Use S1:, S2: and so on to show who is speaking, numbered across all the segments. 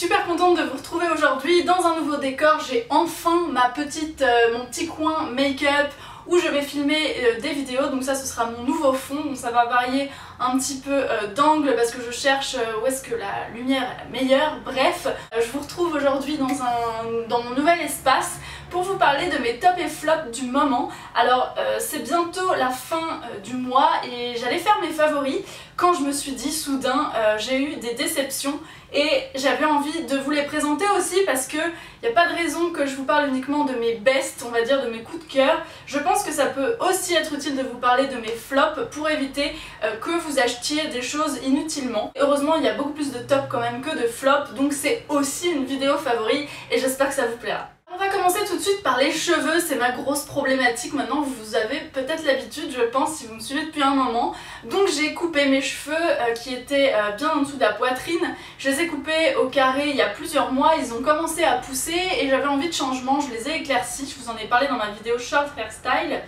S1: super contente de vous retrouver aujourd'hui dans un nouveau décor. J'ai enfin mon petit coin make-up où je vais filmer des vidéos, donc ça ce sera mon nouveau fond, donc ça va varier un petit peu d'angle parce que je cherche où est-ce que la lumière est la meilleure. Bref, je vous retrouve aujourd'hui dans mon nouvel espace pour vous parler de mes tops et flops du moment. Alors c'est bientôt la fin du mois et j'allais faire mes favoris quand je me suis dit soudain j'ai eu des déceptions et j'avais envie de vous les présenter aussi parce que il n'y a pas de raison que je vous parle uniquement de mes bests, on va dire de mes coups de cœur. Je pense que ça peut aussi être utile de vous parler de mes flops pour éviter que vous achetiez des choses inutilement. Heureusement il y a beaucoup plus de tops quand même que de flops, donc c'est aussi une vidéo favori et j'espère que ça vous plaira. On va commencer tout de suite par les cheveux, c'est ma grosse problématique. Maintenant vous avez peut-être l'habitude, je pense, si vous me suivez depuis un moment. Donc j'ai coupé mes cheveux qui étaient bien en dessous de la poitrine. Je les ai coupés au carré il y a plusieurs mois, ils ont commencé à pousser et j'avais envie de changement, je les ai éclaircis, je vous en ai parlé dans ma vidéo Short Hairstyle.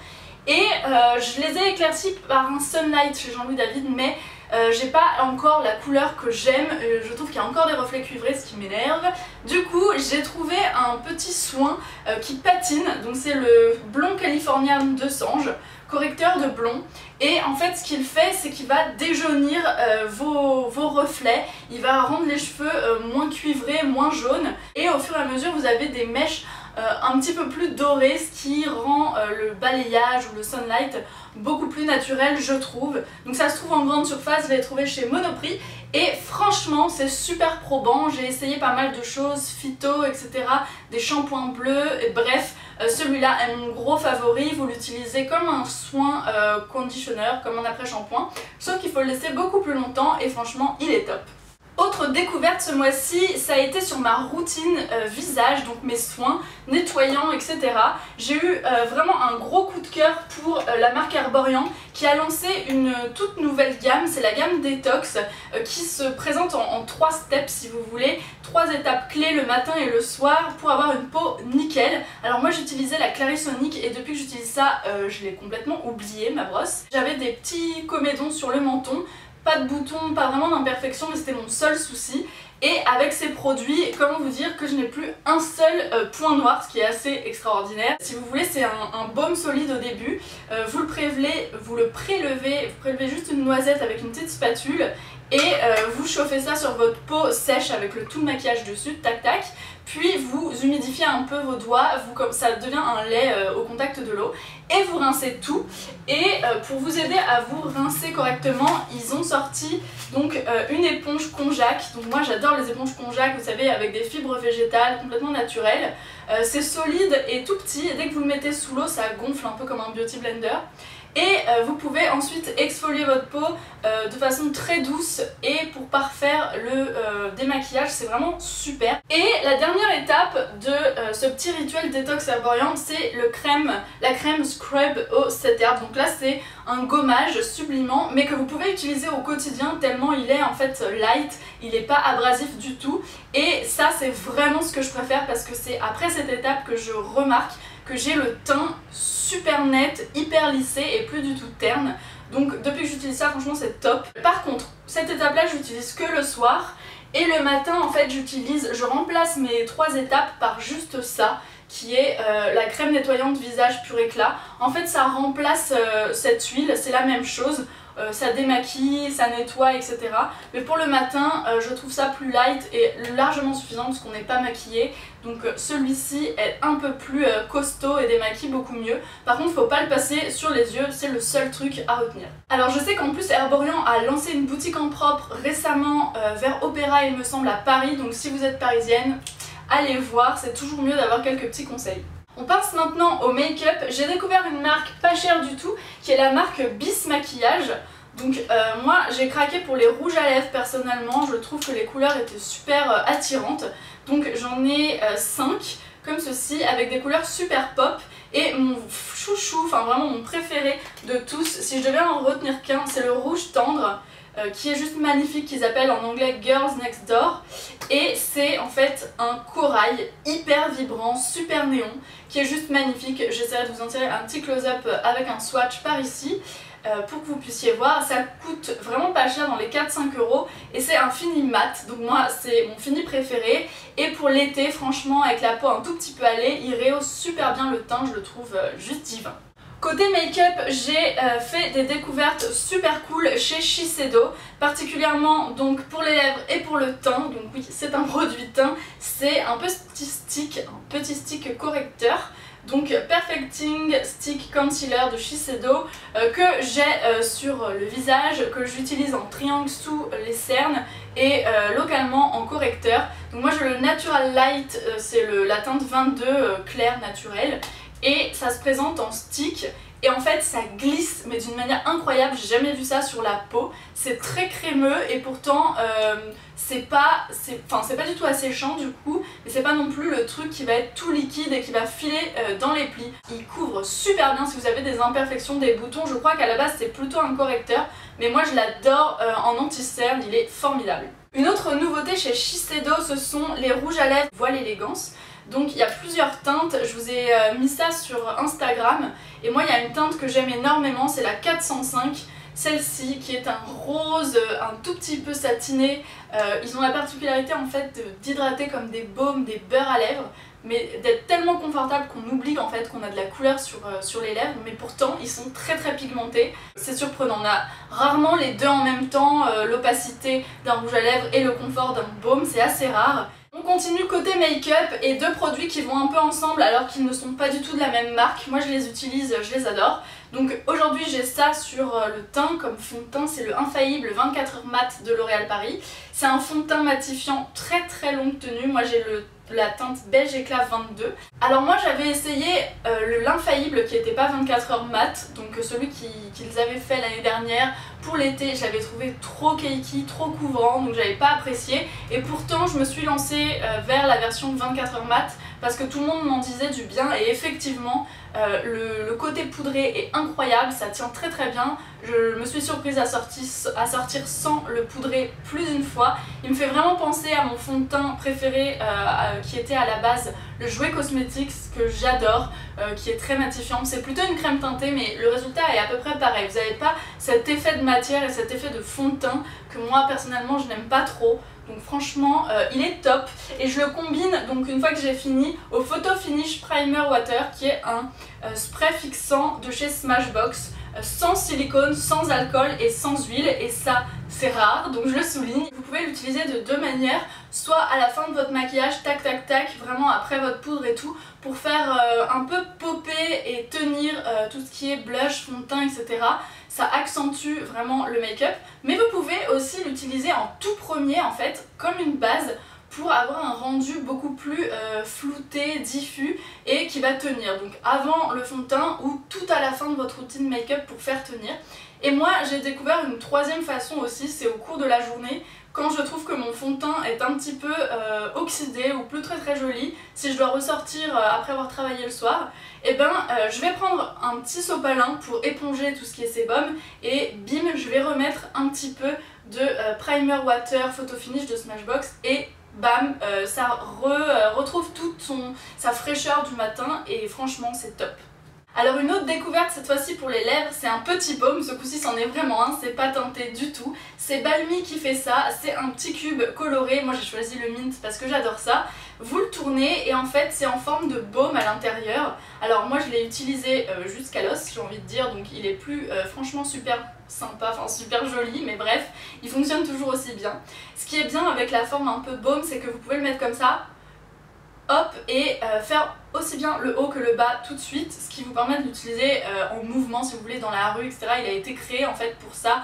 S1: Et je les ai éclaircis par un Sunlight chez Jean-Louis David, mais j'ai pas encore la couleur que j'aime, je trouve qu'il y a encore des reflets cuivrés, ce qui m'énerve. Du coup j'ai trouvé un petit soin qui patine, donc c'est le blond californien de Sange, correcteur de blond, et en fait ce qu'il fait c'est qu'il va déjaunir vos reflets, il va rendre les cheveux moins cuivrés, moins jaunes, et au fur et à mesure vous avez des mèches un petit peu plus doré, ce qui rend le balayage ou le sunlight beaucoup plus naturel, je trouve. Donc ça se trouve en grande surface, je l'ai trouvé chez Monoprix et franchement c'est super probant. J'ai essayé pas mal de choses, phyto, etc, des shampoings bleus, et bref, celui-là est mon gros favori. Vous l'utilisez comme un soin conditionneur, comme un après-shampoing, sauf qu'il faut le laisser beaucoup plus longtemps et franchement il est top. Autre découverte ce mois-ci, ça a été sur ma routine visage, donc mes soins, nettoyants, etc. J'ai eu vraiment un gros coup de cœur pour la marque Herborian qui a lancé une toute nouvelle gamme, c'est la gamme Detox qui se présente en 3 steps si vous voulez, 3 étapes clés le matin et le soir pour avoir une peau nickel. Alors moi j'utilisais la Clarisonic et depuis que j'utilise ça, je l'ai complètement oublié ma brosse. J'avais des petits comédons sur le menton, pas de boutons, pas vraiment d'imperfection, mais c'était mon seul souci. Et avec ces produits, comment vous dire que je n'ai plus un seul point noir, ce qui est assez extraordinaire. Si vous voulez, c'est un baume solide au début. Vous le prélevez juste une noisette avec une petite spatule et vous chauffez ça sur votre peau sèche avec le tout maquillage dessus, tac tac. Puis vous humidifiez un peu vos doigts, ça devient un lait au contact de l'eau. Et vous rincez tout. Et pour vous aider à vous rincer correctement, ils ont sorti donc une éponge konjac. Donc moi j'adore les éponges konjac, vous savez, avec des fibres végétales complètement naturelles. C'est solide et tout petit, et dès que vous le mettez sous l'eau, ça gonfle un peu comme un beauty blender. Et vous pouvez ensuite exfolier votre peau de façon très douce et pour parfaire le démaquillage, c'est vraiment super. Et la dernière étape de ce petit rituel détox Herborian, c'est la crème Scrub aux 7 herbes. Donc là c'est un gommage sublimant mais que vous pouvez utiliser au quotidien tellement il est en fait light, il n'est pas abrasif du tout. Et ça c'est vraiment ce que je préfère parce que c'est après cette étape que je remarque que j'ai le teint super net, hyper lissé et plus du tout terne. Donc depuis que j'utilise ça, franchement c'est top. Par contre, cette étape là j'utilise que le soir et le matin en fait je remplace mes 3 étapes par juste ça qui est la crème nettoyante visage pur éclat. En fait ça remplace cette huile, c'est la même chose. Ça démaquille, ça nettoie, etc. Mais pour le matin, je trouve ça plus light et largement suffisant parce qu'on n'est pas maquillé. Donc celui-ci est un peu plus costaud et démaquille beaucoup mieux. Par contre, faut pas le passer sur les yeux, c'est le seul truc à retenir. Alors je sais qu'en plus Herborian a lancé une boutique en propre récemment vers Opéra, il me semble, à Paris. Donc si vous êtes parisienne, allez voir, c'est toujours mieux d'avoir quelques petits conseils. On passe maintenant au make-up. J'ai découvert une marque pas chère du tout qui est la marque Bis Maquillage. Donc moi j'ai craqué pour les rouges à lèvres personnellement, je trouve que les couleurs étaient super attirantes. Donc j'en ai 5 comme ceci avec des couleurs super pop. Et mon chouchou, enfin vraiment mon préféré de tous, si je devais en retenir qu'un, c'est le rouge tendre. Qui est juste magnifique, qu'ils appellent en anglais Girls Next Door. Et c'est en fait un corail hyper vibrant, super néon, qui est juste magnifique. J'essaierai de vous en tirer un petit close-up avec un swatch par ici. pour que vous puissiez voir. Ça coûte vraiment pas cher, dans les 4-5 euros, et c'est un fini mat, donc moi c'est mon fini préféré. Et pour l'été, franchement, avec la peau un tout petit peu hâlée, il rehausse super bien le teint, je le trouve juste divin. Côté make-up, j'ai fait des découvertes super cool chez Shiseido, particulièrement donc pour les lèvres et pour le teint. Donc oui, c'est un produit teint, c'est un petit stick correcteur. Donc Perfecting Stick Concealer de Shiseido que j'ai sur le visage, que j'utilise en triangle sous les cernes et localement en correcteur. Donc moi j'ai le Natural Light, c'est la teinte 22 clair naturel. Et ça se présente en stick et en fait ça glisse mais d'une manière incroyable, j'ai jamais vu ça sur la peau. C'est très crémeux et pourtant c'est pas du tout asséchant du coup, mais c'est pas non plus le truc qui va être tout liquide et qui va filer dans les plis. Il couvre super bien si vous avez des imperfections, des boutons. Je crois qu'à la base c'est plutôt un correcteur, mais moi je l'adore en anti-cerne, il est formidable. Une autre nouveauté chez Shiseido, ce sont les rouges à lèvres Voile Élégance. Donc il y a plusieurs teintes, je vous ai mis ça sur Instagram et moi il y a une teinte que j'aime énormément, c'est la 405, celle-ci qui est un rose un tout petit peu satiné. Ils ont la particularité en fait d'hydrater comme des baumes, des beurres à lèvres, mais d'être tellement confortable qu'on oublie en fait qu'on a de la couleur sur les lèvres, mais pourtant ils sont très pigmentés. C'est surprenant, on a rarement les deux en même temps, l'opacité d'un rouge à lèvres et le confort d'un baume, c'est assez rare. On continue côté make-up et deux produits qui vont un peu ensemble alors qu'ils ne sont pas du tout de la même marque. Moi je les utilise, je les adore. Donc aujourd'hui j'ai ça sur le teint comme fond de teint, c'est le Infaillible 24 heures mat de L'Oréal Paris. C'est un fond de teint matifiant très longue tenue, moi j'ai la teinte beige éclat 22. Alors moi j'avais essayé l'Infaillible qui n'était pas 24 heures mat, donc celui qu'ils avaient fait l'année dernière pour l'été. Je l'avais trouvé trop cakey, trop couvrant, donc j'avais pas apprécié. Et pourtant je me suis lancée vers la version 24 heures mat parce que tout le monde m'en disait du bien et effectivement le côté poudré est incroyable, ça tient très bien. Je me suis surprise à sortir sans le poudrer plus d'une fois. Il me fait vraiment penser à mon fond de teint préféré qui était à la base le Jouet Cosmetics que j'adore, qui est très matifiant. C'est plutôt une crème teintée mais le résultat est à peu près pareil. Vous n'avez pas cet effet de matière et cet effet de fond de teint que moi personnellement je n'aime pas trop. Donc franchement il est top et je le combine donc une fois que j'ai fini au Photo Finish Primer Water qui est un spray fixant de chez Smashbox sans silicone, sans alcool et sans huile, et ça c'est rare donc je le souligne. Vous pouvez l'utiliser de deux manières, soit à la fin de votre maquillage, tac vraiment après votre poudre et tout, pour faire un peu popper et tenir tout ce qui est blush, fond de teint etc. Ça accentue vraiment le make-up, mais vous pouvez aussi l'utiliser en tout premier en fait comme une base pour avoir un rendu beaucoup plus flouté, diffus et qui va tenir. Donc avant le fond de teint ou tout à la fin de votre routine make-up pour faire tenir. Et moi j'ai découvert une troisième façon aussi, c'est au cours de la journée. Quand je trouve que mon fond de teint est un petit peu oxydé ou plus très joli, si je dois ressortir après avoir travaillé le soir, et je vais prendre un petit sopalin pour éponger tout ce qui est sébum et bim, je vais remettre un petit peu de primer water photo finish de Smashbox et bam, ça retrouve toute sa fraîcheur du matin et franchement c'est top. Alors une autre découverte cette fois-ci pour les lèvres, c'est un petit baume, ce coup-ci c'en est vraiment un, c'est pas teinté du tout. C'est Balmy qui fait ça, c'est un petit cube coloré, moi j'ai choisi le mint parce que j'adore ça. Vous le tournez et en fait c'est en forme de baume à l'intérieur. Alors moi je l'ai utilisé jusqu'à l'os, j'ai envie de dire, donc il est plus franchement super sympa, enfin super joli, mais bref, il fonctionne toujours aussi bien. Ce qui est bien avec la forme un peu baume, c'est que vous pouvez le mettre comme ça, hop, et faire aussi bien le haut que le bas tout de suite, ce qui vous permet de l'utiliser en mouvement si vous voulez dans la rue etc. Il a été créé en fait pour ça,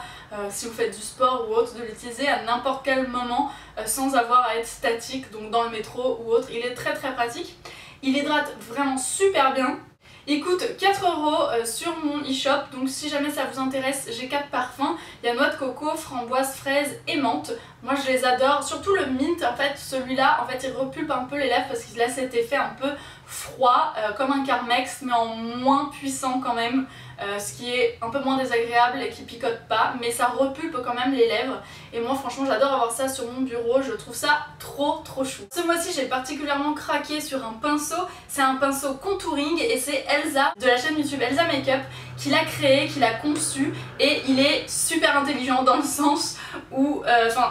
S1: si vous faites du sport ou autre, de l'utiliser à n'importe quel moment sans avoir à être statique, donc dans le métro ou autre. Il est très pratique, il hydrate vraiment super bien. Il coûte 4 € sur mon e-shop, donc si jamais ça vous intéresse, j'ai 4 parfums. Il y a noix de coco, framboise, fraise et menthe. Moi je les adore, surtout le mint en fait, celui-là en fait il repulpe un peu les lèvres parce qu'il a cet effet un peu froid, comme un Carmex mais en moins puissant quand même. ce qui est un peu moins désagréable et qui picote pas, mais ça repulpe quand même les lèvres. Et moi franchement j'adore avoir ça sur mon bureau, je trouve ça trop chou. Ce mois-ci j'ai particulièrement craqué sur un pinceau, c'est un pinceau contouring et c'est Elsa de la chaîne YouTube Elsa Makeup qui l'a créé, qui l'a conçu, et il est super intelligent dans le sens où,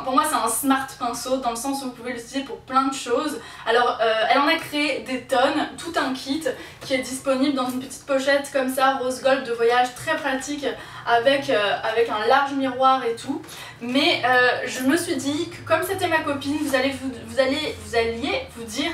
S1: pour moi c'est un smart pinceau dans le sens où vous pouvez l'utiliser pour plein de choses. Alors elle en a créé des tonnes, tout un kit qui est disponible dans une petite pochette comme ça, rose gold de voyage, très pratique avec un large miroir et tout. Mais je me suis dit que comme c'était ma copine, vous alliez vous dire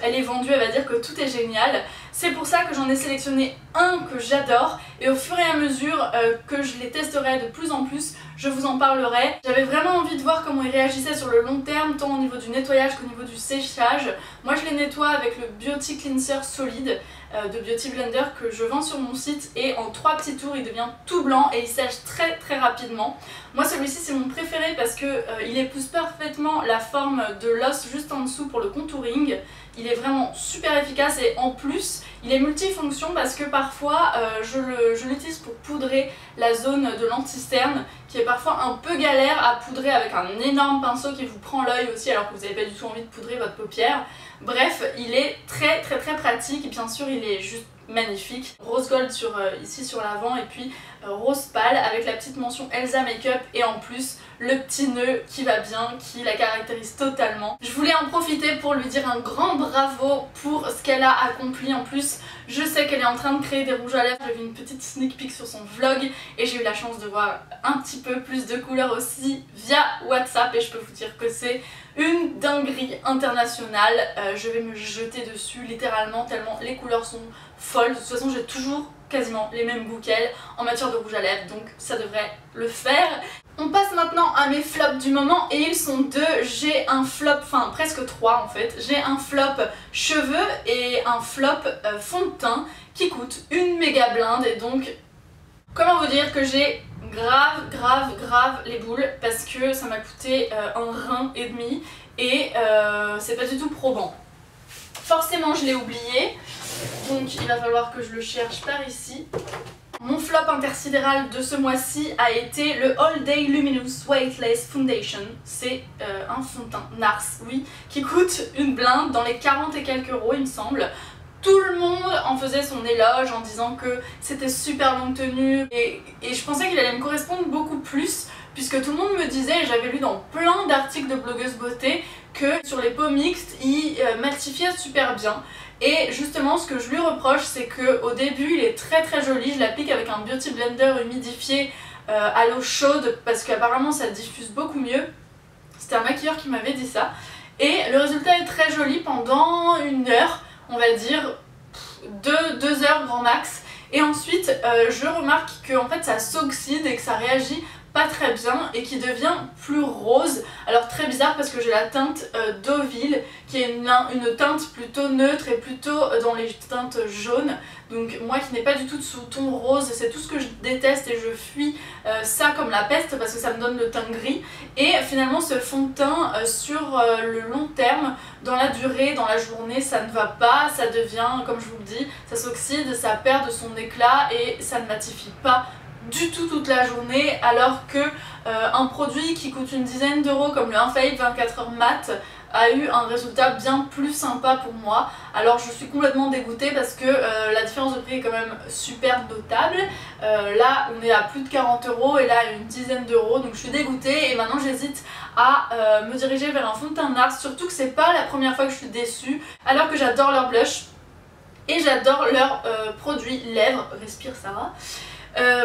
S1: elle est vendue, elle va dire que tout est génial. C'est pour ça que j'en ai sélectionné un que j'adore et au fur et à mesure que je les testerai de plus en plus, je vous en parlerai. J'avais vraiment envie de voir comment il réagissait sur le long terme, tant au niveau du nettoyage qu'au niveau du séchage. Moi je les nettoie avec le Beauty Cleanser solide de Beauty Blender que je vends sur mon site, et en 3 petits tours il devient tout blanc et il sèche très rapidement. Moi celui-ci c'est mon préféré parce que il épouse parfaitement la forme de l'os juste en dessous pour le contouring. Il est vraiment super efficace et en plus il est multifonction parce que parfois je l'utilise pour poudrer la zone de l'anti-cerne qui est parfois un peu galère à poudrer avec un énorme pinceau qui vous prend l'œil aussi alors que vous n'avez pas du tout envie de poudrer votre paupière. Bref, il est très pratique et bien sûr il est juste magnifique. Rose gold ici sur l'avant et puis rose pâle avec la petite mention Elsa Makeup et en plus le petit nœud qui va bien, qui la caractérise totalement. Je voulais en profiter pour lui dire un grand bravo pour ce qu'elle a accompli. En plus, je sais qu'elle est en train de créer des rouges à lèvres. J'ai vu une petite sneak peek sur son vlog et j'ai eu la chance de voir un petit peu plus de couleurs aussi via WhatsApp et je peux vous dire que c'est une dinguerie internationale. Je vais me jeter dessus littéralement tellement les couleurs sont folles. De toute façon, j'ai toujours quasiment les mêmes goûts qu'elle en matière de rouge à lèvres, donc ça devrait le faire. On passe maintenant à mes flops du moment et ils sont deux. J'ai un flop, enfin presque 3 en fait. J'ai un flop cheveux et un flop fond de teint qui coûte une méga blinde et donc comment vous dire que j'ai grave les boules parce que ça m'a coûté un rein et demi et c'est pas du tout probant. Forcément je l'ai oublié, donc il va falloir que je le cherche par ici. Mon flop intersidéral de ce mois-ci a été le All Day Luminous Weightless Foundation. C'est un fond de teint NARS, oui, qui coûte une blinde dans les 40 et quelques euros il me semble. Tout le monde en faisait son éloge en disant que c'était super longue tenue et je pensais qu'il allait me correspondre beaucoup plus puisque tout le monde me disait, et j'avais lu dans plein d'articles de blogueuses beauté, que sur les peaux mixtes il matifiait super bien. Et justement ce que je lui reproche c'est qu'au début il est très joli, je l'applique avec un Beauty Blender humidifié à l'eau chaude parce qu'apparemment ça diffuse beaucoup mieux. C'était un maquilleur qui m'avait dit ça. Et le résultat est très joli pendant 1 heure, on va dire 2 heures grand max. Et ensuite je remarque que en fait ça s'oxyde et que ça réagit pas très bien et qui devient plus rose. Alors très bizarre parce que j'ai la teinte Deauville qui est une teinte plutôt neutre et plutôt dans les teintes jaunes. Donc moi qui n'ai pas du tout de sous-ton rose, c'est tout ce que je déteste et je fuis ça comme la peste parce que ça me donne le teint gris. Et finalement ce fond de teint sur le long terme, dans la durée, dans la journée, ça ne va pas, ça devient, comme je vous le dis, ça s'oxyde, ça perd de son éclat et ça ne matifie pas du tout toute la journée, alors que un produit qui coûte une dizaine d'euros comme le Infallible 24 heures mat a eu un résultat bien plus sympa pour moi. Alors je suis complètement dégoûtée parce que la différence de prix est quand même super notable. Là on est à plus de 40 euros et là une dizaine d'euros, donc je suis dégoûtée et maintenant j'hésite à me diriger vers un fond de teint NARS, surtout que c'est pas la première fois que je suis déçue, alors que j'adore leur blush et j'adore leurs produits lèvres. Respire Sarah.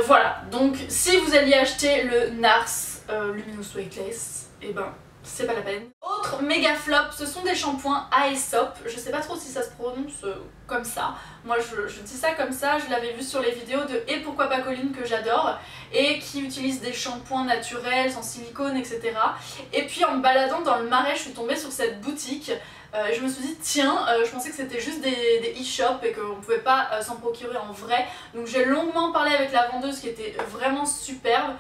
S1: Voilà, donc si vous alliez acheter le NARS Luminous Weightless, et ben c'est pas la peine. Autre méga flop, ce sont des shampoings Aesop. Je sais pas trop si ça se prononce comme ça. Moi je dis ça comme ça, je l'avais vu sur les vidéos de Et pourquoi pas Colline que j'adore et qui utilise des shampoings naturels, sans silicone, etc. Et puis en me baladant dans le Marais, je suis tombée sur cette boutique. Je me suis dit tiens, je pensais que c'était juste des e-shops et qu'on pouvait pas s'en procurer en vrai. Donc j'ai longuement parlé avec la vendeuse qui était vraiment superbe,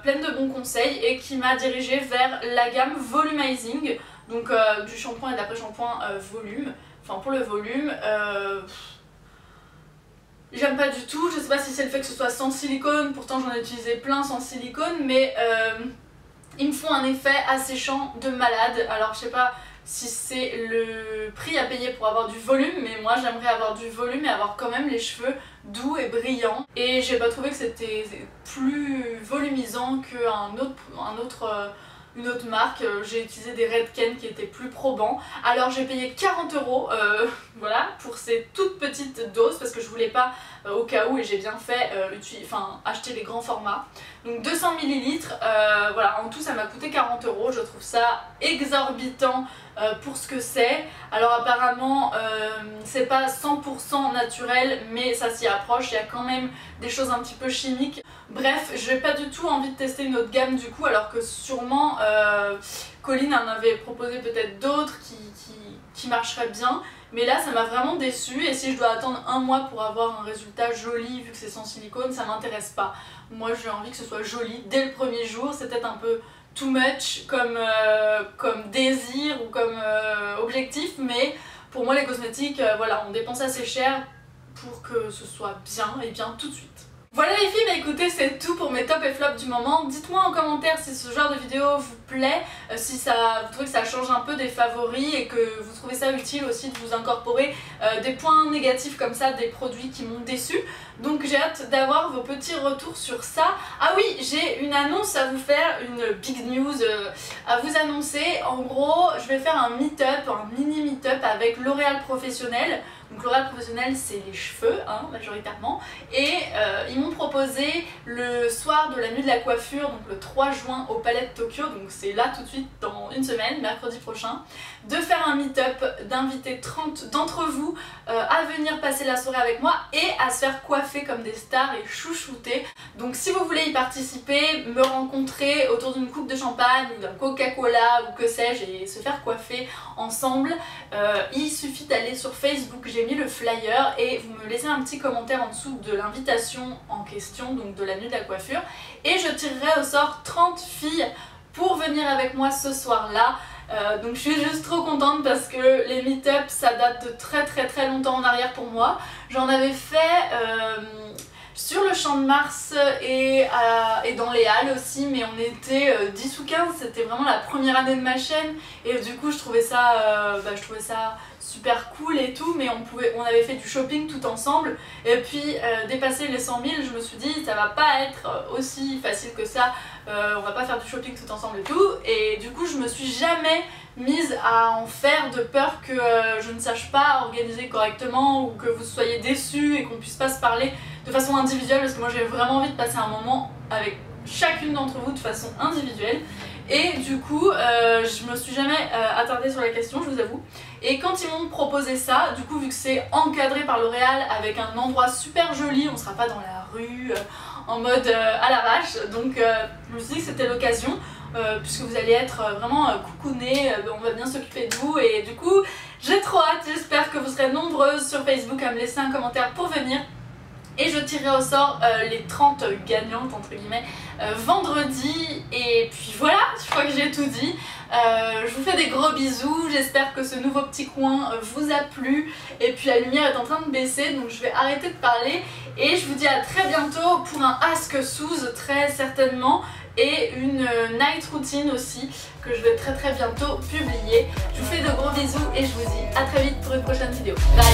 S1: pleine de bons conseils et qui m'a dirigée vers la gamme Volumizing. Donc du shampoing et de l'après-shampoing volume. Enfin pour le volume, J'aime pas du tout, je sais pas si c'est le fait que ce soit sans silicone, pourtant j'en ai utilisé plein sans silicone, mais ils me font un effet asséchant de malade. Alors je sais pas si c'est le prix à payer pour avoir du volume, mais moi j'aimerais avoir du volume et avoir quand même les cheveux doux et brillants. Et j'ai pas trouvé que c'était plus volumisant une autre marque. J'ai utilisé des Redken qui étaient plus probants. Alors j'ai payé 40 € voilà, pour ces toutes petites doses parce que je voulais pas au cas où, et j'ai bien fait acheter les grands formats. Donc 200 ml, voilà, en tout ça m'a coûté 40 €. Je trouve ça exorbitant pour ce que c'est. Alors apparemment c'est pas 100% naturel, mais ça s'y approche, il y a quand même des choses un petit peu chimiques. Bref, j'ai pas du tout envie de tester une autre gamme du coup, alors que sûrement Colline en avait proposé peut-être d'autres qui marcheraient bien. Mais là ça m'a vraiment déçue, et si je dois attendre un mois pour avoir un résultat joli vu que c'est sans silicone, ça m'intéresse pas. Moi j'ai envie que ce soit joli dès le premier jour. C'est peut-être un peu too much comme désir ou comme objectif, mais pour moi les cosmétiques, voilà, on dépense assez cher pour que ce soit bien et bien tout de suite. Voilà les filles, bah écoutez, c'est tout pour mes top et flops du moment. Dites-moi en commentaire si ce genre de vidéo vous plaît, si vous trouvez que ça change un peu des favoris et que vous trouvez ça utile aussi de vous incorporer des points négatifs comme ça, des produits qui m'ont déçu. Donc j'ai hâte d'avoir vos petits retours sur ça. Ah oui, j'ai une annonce à vous faire, une big news à vous annoncer. En gros, je vais faire un meet-up, un mini meet-up avec L'Oréal Professionnel. Donc L'Oréal Professionnel, c'est les cheveux, hein, majoritairement. Et ils m'ont proposé le soir de la nuit de la coiffure, donc le 3 juin au Palais de Tokyo, donc c'est là tout de suite dans une semaine, mercredi prochain, de faire un meet-up, d'inviter 30 d'entre vous à venir passer la soirée avec moi et à se faire coiffer comme des stars et chouchouter. Donc si vous voulez y participer, me rencontrer autour d'une coupe de champagne ou d'un Coca-Cola ou que sais-je et se faire coiffer ensemble, il suffit d'aller sur Facebook, j'ai mis le flyer, et vous me laissez un petit commentaire en dessous de l'invitation en question, donc de la nuit de la coiffure, et je tirerai au sort 30 filles pour venir avec moi ce soir-là. Donc je suis juste trop contente parce que les meet-up ça date de très longtemps en arrière pour moi. J'en avais fait sur le Champ de Mars et dans les Halles aussi, mais on était 10 ou 15, c'était vraiment la première année de ma chaîne, et du coup je trouvais ça super cool et tout, mais on avait fait du shopping tout ensemble, et puis dépasser les 100 000, je me suis dit ça va pas être aussi facile que ça, on va pas faire du shopping tout ensemble et tout, et du coup je me suis jamais mise à en faire de peur que je ne sache pas organiser correctement ou que vous soyez déçus et qu'on puisse pas se parler de façon individuelle, parce que moi j'ai vraiment envie de passer un moment avec chacune d'entre vous de façon individuelle. Et du coup je me suis jamais attardée sur la question, je vous avoue, et quand ils m'ont proposé ça, du coup vu que c'est encadré par L'Oréal avec un endroit super joli, on sera pas dans la rue en mode à l'arrache, donc je me suis dit que c'était l'occasion, puisque vous allez être vraiment coucounés, on va bien s'occuper de vous, et du coup j'ai trop hâte. J'espère que vous serez nombreuses sur Facebook à me laisser un commentaire pour venir. Et je tirerai au sort les 30 gagnantes entre guillemets vendredi. Et puis voilà, je crois que j'ai tout dit. Je vous fais des gros bisous, j'espère que ce nouveau petit coin vous a plu. Et puis la lumière est en train de baisser, donc je vais arrêter de parler. Et je vous dis à très bientôt pour un Ask Suze très certainement. Et une night routine aussi que je vais très bientôt publier. Je vous fais de gros bisous et je vous dis à très vite pour une prochaine vidéo. Bye.